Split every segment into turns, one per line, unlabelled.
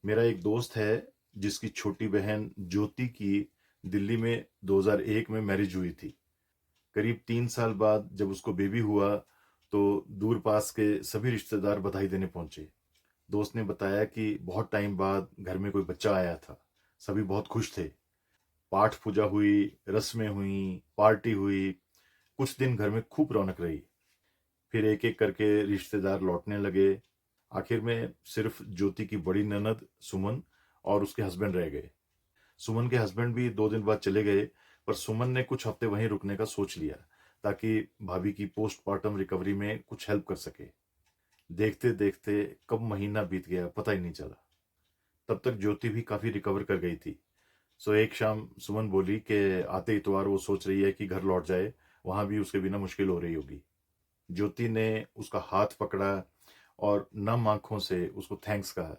मेरा एक दोस्त है जिसकी छोटी बहन ज्योति की दिल्ली में 2001 में मैरिज हुई थी। करीब 3 साल बाद जब उसको बेबी हुआ तो दूर पास के सभी रिश्तेदार बधाई देने पहुंचे। दोस्त ने बताया कि बहुत टाइम बाद घर में कोई बच्चा आया था। सभी बहुत खुश थे। पाठ पूजा हुई, रस्में हुई, पार्टी हुई। कुछ दिन घर में खूब रौनक रही। फिर एक एक करके रिश्तेदार लौटने लगे। आखिर में सिर्फ ज्योति की बड़ी ननद सुमन और उसके हस्बैंड रह गए। सुमन के हस्बैंड भी 2 दिन बाद चले गए, पर सुमन ने कुछ हफ्ते वहीं रुकने का सोच लिया ताकि भाभी की पोस्टमार्टम रिकवरी में कुछ हेल्प कर सके। देखते देखते कब महीना बीत गया पता ही नहीं चला। तब तक ज्योति भी काफी रिकवर कर गई थी। सो एक शाम सुमन बोली कि आते इतवार वो सोच रही है कि घर लौट जाए, वहां भी उसके बिना मुश्किल हो रही होगी। ज्योति ने उसका हाथ पकड़ा और नम आंखों से उसको थैंक्स कहा।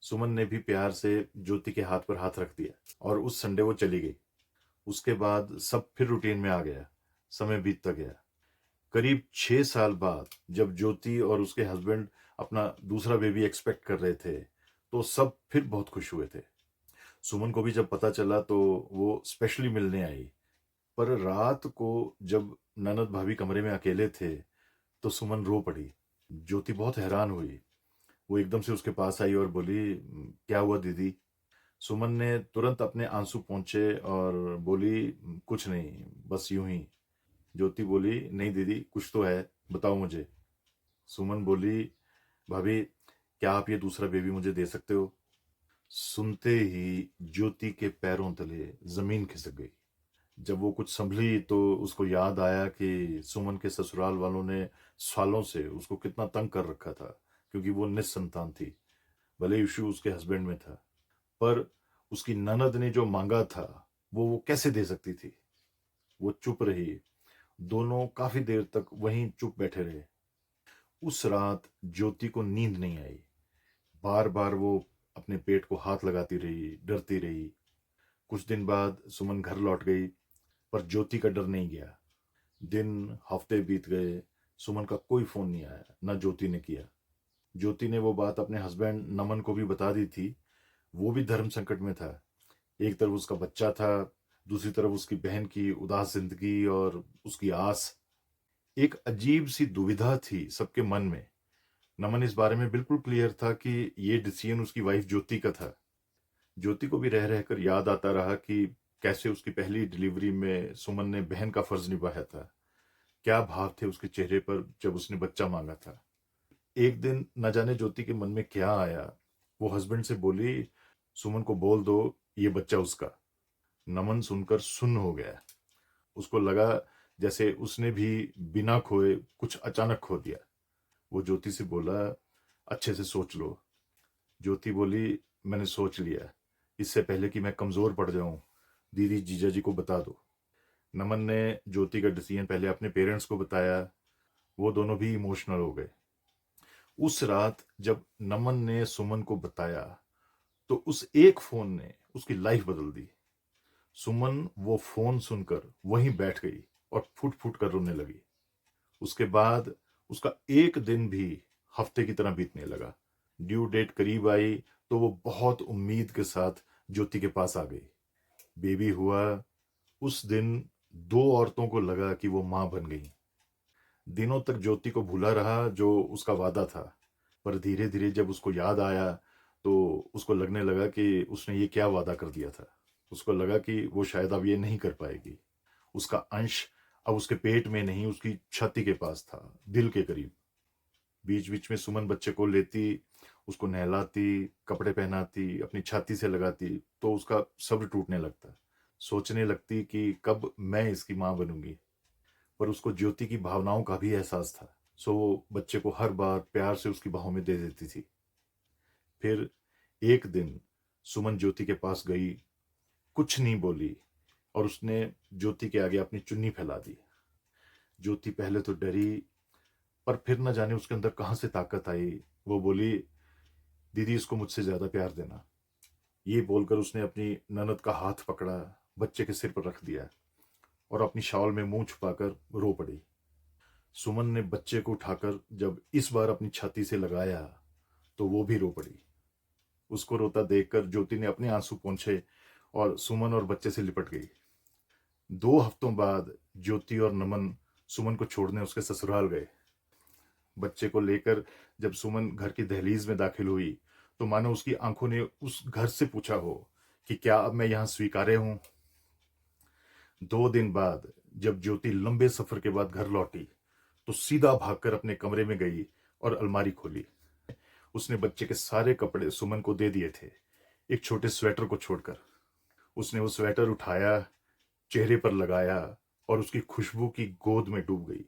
सुमन ने भी प्यार से ज्योति के हाथ पर हाथ रख दिया और उस संडे वो चली गई। उसके बाद सब फिर रूटीन में आ गया। समय बीतता गया। करीब 6 साल बाद जब ज्योति और उसके हस्बैंड अपना दूसरा बेबी एक्सपेक्ट कर रहे थे तो सब फिर बहुत खुश हुए थे। सुमन को भी जब पता चला तो वो स्पेशली मिलने आई। पर रात को जब ननद भाभी कमरे में अकेले थे तो सुमन रो पड़ी। ज्योति बहुत हैरान हुई। वो एकदम से उसके पास आई और बोली, क्या हुआ दीदी?" सुमन ने तुरंत अपने आंसू पोंछे और बोली, कुछ नहीं, बस यूं ही।" ज्योति बोली, नहीं दीदी, कुछ तो है, बताओ मुझे। सुमन बोली, भाभी, क्या आप ये दूसरा बेबी मुझे दे सकते हो? सुनते ही ज्योति के पैरों तले जमीन खिसक गई। जब वो कुछ संभली तो उसको याद आया कि सुमन के ससुराल वालों ने सालों से उसको कितना तंग कर रखा था, क्योंकि वो निस्संतान थी। भले इशू उसके हस्बैंड में था, पर उसकी ननद ने जो मांगा था वो कैसे दे सकती थी। वो चुप रही। दोनों काफी देर तक वहीं चुप बैठे रहे। उस रात ज्योति को नींद नहीं आई। बार बार वो अपने पेट को हाथ लगाती रही, डरती रही। कुछ दिन बाद सुमन घर लौट गई, पर ज्योति का डर नहीं गया। दिन हफ्ते बीत गए। सुमन का कोई फोन नहीं आया, ना ज्योति ने किया। ज्योति ने वो बात अपने हस्बैंड नमन को भी बता दी थी। वो भी धर्म संकट में था। एक तरफ उसका बच्चा था, दूसरी तरफ उसकी बहन की उदास जिंदगी और उसकी आस। एक अजीब सी दुविधा थी सबके मन में। नमन इस बारे में बिल्कुल क्लियर था कि ये डिसीजन उसकी वाइफ ज्योति का था। ज्योति को भी रह रहकर याद आता रहा कि कैसे उसकी पहली डिलीवरी में सुमन ने बहन का फर्ज निभाया था। क्या भाव थे उसके चेहरे पर जब उसने बच्चा मांगा था। एक दिन न जाने ज्योति के मन में क्या आया, वो हस्बैंड से बोली, सुमन को बोल दो ये बच्चा उसका। नमन सुनकर सुन्न हो गया। उसको लगा जैसे उसने भी बिना खोए कुछ अचानक खो दिया। वो ज्योति से बोला, अच्छे से सोच लो। ज्योति बोली, मैंने सोच लिया। इससे पहले कि मैं कमजोर पड़ जाऊं, दीदी जीजा जी को बता दो। नमन ने ज्योति का डिसीजन पहले अपने पेरेंट्स को बताया। वो दोनों भी इमोशनल हो गए। उस रात जब नमन ने सुमन को बताया तो उस एक फोन ने उसकी लाइफ बदल दी। सुमन वो फोन सुनकर वहीं बैठ गई और फुट फुट कर रोने लगी। उसके बाद उसका एक दिन भी हफ्ते की तरह बीतने लगा। ड्यू डेट करीब आई तो वो बहुत उम्मीद के साथ ज्योति के पास आ गई। बेबी हुआ। उस दिन दो औरतों को लगा कि वो मां बन गई। दिनों तक ज्योति को भूला रहा जो उसका वादा था, पर धीरे धीरे जब उसको याद आया तो उसको लगने लगा कि उसने ये क्या वादा कर दिया था। उसको लगा कि वो शायद अब ये नहीं कर पाएगी। उसका अंश अब उसके पेट में नहीं, उसकी छाती के पास था, दिल के करीब। बीच बीच में सुमन बच्चे को लेती, उसको नहलाती, कपड़े पहनाती, अपनी छाती से लगाती तो उसका सब्र टूटने लगता। सोचने लगती कि कब मैं इसकी मां बनूंगी। पर उसको ज्योति की भावनाओं का भी एहसास था। सो वो बच्चे को हर बार प्यार से उसकी बाहों में दे देती थी। फिर एक दिन सुमन ज्योति के पास गई, कुछ नहीं बोली और उसने ज्योति के आगे अपनी चुन्नी फैला दी। ज्योति पहले तो डरी, पर फिर न जाने उसके अंदर कहां से ताकत आई। वो बोली, दीदी इसको मुझसे ज्यादा प्यार देना। ये बोलकर उसने अपनी ननद का हाथ पकड़ा, बच्चे के सिर पर रख दिया और अपनी शॉल में मुंह छुपाकर रो पड़ी। सुमन ने बच्चे को उठाकर जब इस बार अपनी छाती से लगाया तो वो भी रो पड़ी। उसको रोता देखकर ज्योति ने अपने आंसू पोंछे और सुमन और बच्चे से लिपट गई। 2 हफ्तों बाद ज्योति और नमन सुमन को छोड़ने उसके ससुराल गए। बच्चे को लेकर जब सुमन घर की दहलीज में दाखिल हुई तो मानो उसकी आंखों ने उस घर से पूछा हो कि क्या अब मैं यहाँ स्वीकार्य हूं। 2 दिन बाद जब ज्योति लंबे सफर के बाद घर लौटी तो सीधा भागकर अपने कमरे में गई और अलमारी खोली। उसने बच्चे के सारे कपड़े सुमन को दे दिए थे, एक छोटे स्वेटर को छोड़कर। उसने वो स्वेटर उठाया, चेहरे पर लगाया और उसकी खुशबू की गोद में डूब गई।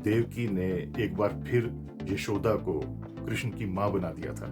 देवकी ने एक बार फिर यशोदा को कृष्ण की मां बना दिया था।